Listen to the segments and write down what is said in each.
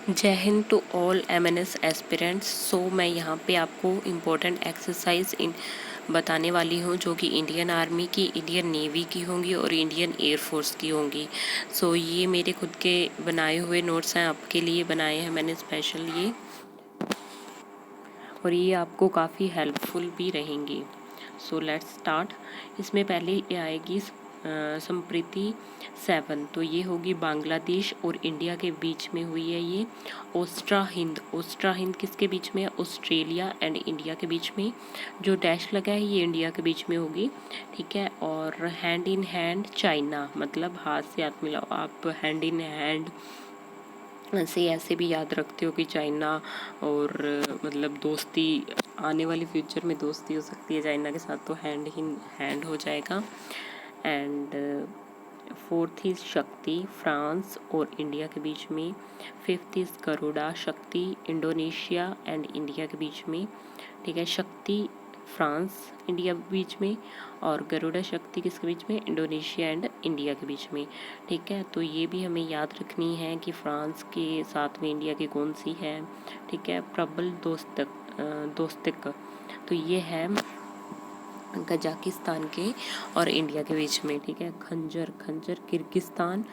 जय हिंद to all MNS aspirants. So मैं यहाँ पे आपको इम्पोर्टेंट एक्सरसाइज बताने वाली हूँ जो कि इंडियन आर्मी की, इंडियन नेवी की होंगी और इंडियन एयरफोर्स की होंगी। सो ये मेरे खुद के बनाए हुए नोट्स हैं, आपके लिए बनाए हैं मैंने स्पेशल ये, और ये आपको काफ़ी हेल्पफुल भी रहेंगी। So let's start. इसमें पहले ये आएगी संप्रीति 7, तो ये होगी बांग्लादेश और इंडिया के बीच में हुई है ये। ओस्ट्रा हिंद, ओस्ट्रा हिंद किसके बीच में है? ऑस्ट्रेलिया एंड इंडिया के बीच में। जो डैश लगा है ये इंडिया के बीच में होगी, ठीक है। और हैंड इन हैंड चाइना, मतलब हाथ से हाथ मिलाओ। आप हैंड इन हैंड ऐसे ऐसे भी याद रखते हो कि चाइना, और मतलब दोस्ती, आने वाले फ्यूचर में दोस्ती हो सकती है चाइना के साथ, तो हैंड इन हैंड हो जाएगा। एंड फोर्थ इज शक्ति, फ्रांस और इंडिया के बीच में। फिफ्थ इज गरुड़ा, शक्ति इंडोनेशिया एंड इंडिया के बीच में, ठीक है। शक्ति फ्रांस इंडिया के बीच में, और गरुड़ा शक्ति किसके बीच में? इंडोनेशिया एंड इंडिया के बीच में, ठीक है। तो ये भी हमें याद रखनी है कि फ्रांस के साथ में इंडिया की कौन सी है, ठीक है। प्रबल दोस्तक, तो ये है कजाकिस्तान के और इंडिया के बीच में, ठीक है। खंजर, खंजर किर्गिस्तान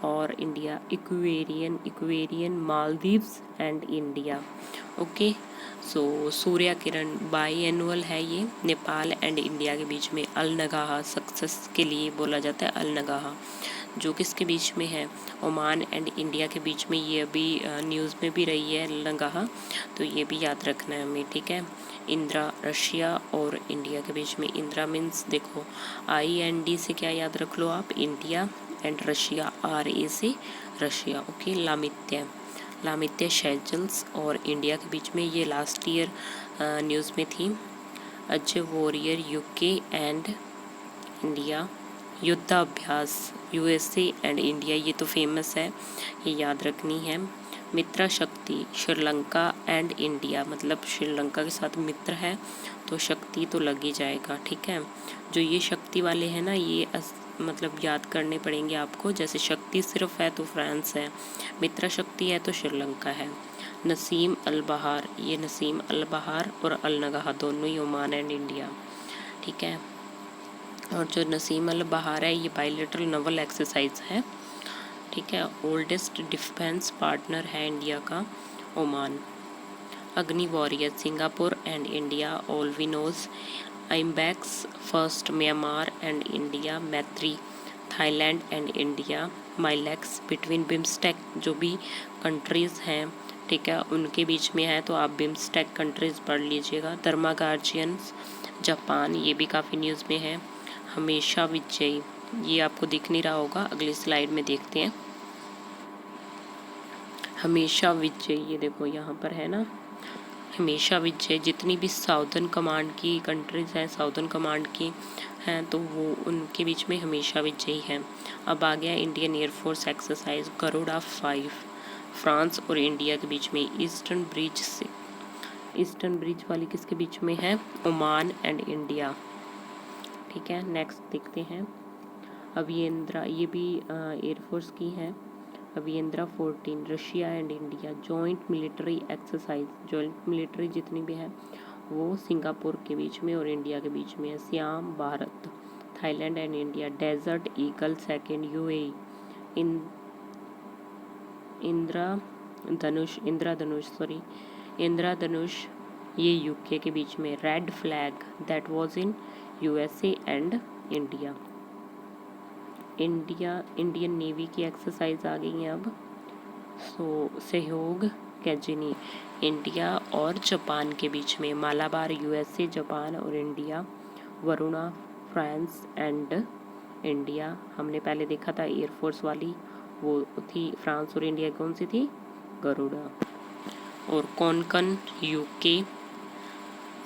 और India. Ekuverin Maldives and India, okay. So Surya Kiran बाई एनुअल है ये, नेपाल एंड इंडिया के बीच में। अल नगाहा, सक्सेस के लिए बोला जाता है अल नगाहा, जो किसके बीच में है? ओमान एंड इंडिया के बीच में। ये अभी न्यूज़ में भी रही है अल नगाहा, तो ये भी याद रखना है हमें, ठीक है। इंदिरा रशिया और इंडिया के बीच में। इंदिरा मीन्स देखो IND से क्या याद रख लो आप? इंडिया, एंड रशिया RA से रशिया, ओके। लामित्य, लामित्य शेजल्स और इंडिया के बीच में। ये लास्ट ईयर न्यूज़ में थी। Ajay warrior UK and India. युद्धाभ्यास USA एंड इंडिया, ये तो फेमस है, ये याद रखनी है। मित्रा शक्ति श्रीलंका एंड इंडिया, मतलब श्रीलंका के साथ मित्र है तो शक्ति तो लग ही जाएगा, ठीक है। जो ये शक्ति वाले हैं ना, ये मतलब याद करने पड़ेंगे आपको। जैसे शक्ति सिर्फ है तो फ्रांस है, मित्रा शक्ति है तो श्रीलंका है। नसीम अल बहार, ये नसीम अल बहार और अल नगाहा दोनों ही ओमान एंड इंडिया, ठीक है। और जो नसीम अल बहार है ये बायलैटरल नवल एक्सरसाइज है, ठीक है। ओल्डेस्ट डिफेंस पार्टनर है इंडिया का Oman. Agni warrior Singapore and India, all we knows. IMBEX first Myanmar and India. Maitri Thailand and India. MILEX between BIMSTEC, जो भी कंट्रीज़ हैं, ठीक है, उनके बीच में है, तो आप बिम्स्टेक कंट्रीज़ पढ़ लीजिएगा। धर्मा गार्जियंस जापान, ये भी काफ़ी न्यूज़ में है। हमेशा विजयी, ये आपको दिख नहीं रहा होगा, अगली स्लाइड में देखते हैं। हमेशा विजयी, ये देखो यहाँ पर है ना, हमेशा विजय। जितनी भी साउदर्न कमांड की कंट्रीज़ हैं, साउदर्न कमांड की हैं, तो वो उनके बीच में हमेशा विजयी है। अब आ गया Indian air force exercise Garuda 5, France और इंडिया के बीच में। ईस्टर्न ब्रिज से, ईस्टर्न ब्रिज वाली किसके बीच में है? ओमान एंड इंडिया, ठीक है। नेक्स्ट देखते हैं अभियंद्रा, ये भी एयरफोर्स की है। अभियंद्रा 14, Russia and India. Joint military exercise, joint military जितनी भी है वो सिंगापुर के बीच में और इंडिया के बीच में है। Siam Bharat, Thailand and India. Desert eagle 2 UAE। इन इंदिरा धनुष ये UK के बीच में। Red flag that was in USA and India. Indian navy की एक्सरसाइज आ गई हैं अब। सहयोग कैजिनी, इंडिया और जापान के बीच में। मालाबार USA, जापान और India. Varuna France and India, हमने पहले देखा था एयरफोर्स वाली, वो थी फ्रांस और इंडिया। कौन सी थी? गरुड़ा। और कोंकण UK।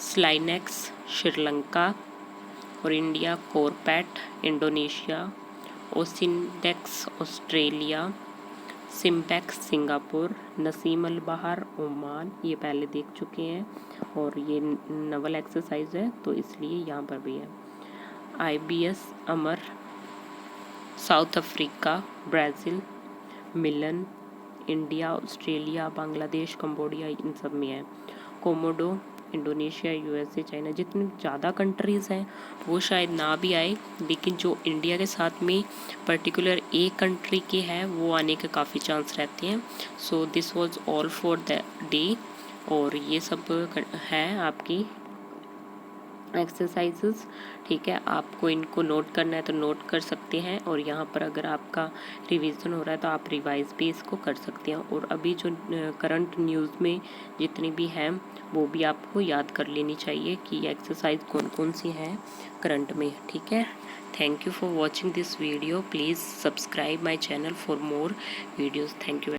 स्लाइनेक्स श्रीलंका और India. CORPAT Indonesia. AUSINDEX Australia. SIMBEX Singapore. Naseem al Bahr Oman, ये पहले देख चुके हैं और ये नवल एक्सरसाइज है तो इसलिए यहाँ पर भी है। IBS अमर साउथ अफ्रीका ब्राज़ील। मिलन इंडिया, ऑस्ट्रेलिया, बांग्लादेश, कंबोडिया, इन सब में है। कोमोडो, इंडोनेशिया, यूएसए, चाइना, जितनी ज़्यादा कंट्रीज़ हैं वो शायद ना भी आए, लेकिन जो इंडिया के साथ में पर्टिकुलर एक कंट्री के है वो आने के काफ़ी चांस रहते हैं। So this was all for the day. और ये सब है आपकी एक्सरसाइजेस, ठीक है। आपको इनको नोट करना है तो नोट कर सकते हैं, और यहाँ पर अगर आपका रिवीजन हो रहा है तो आप रिवाइज भी इसको कर सकते हैं। और अभी जो करंट न्यूज़ में जितनी भी हैं वो भी आपको याद कर लेनी चाहिए कि एक्सरसाइज कौन कौन सी हैं करंट में, ठीक है। Thank you for watching this video. Please subscribe my channel for more videos. Thank you.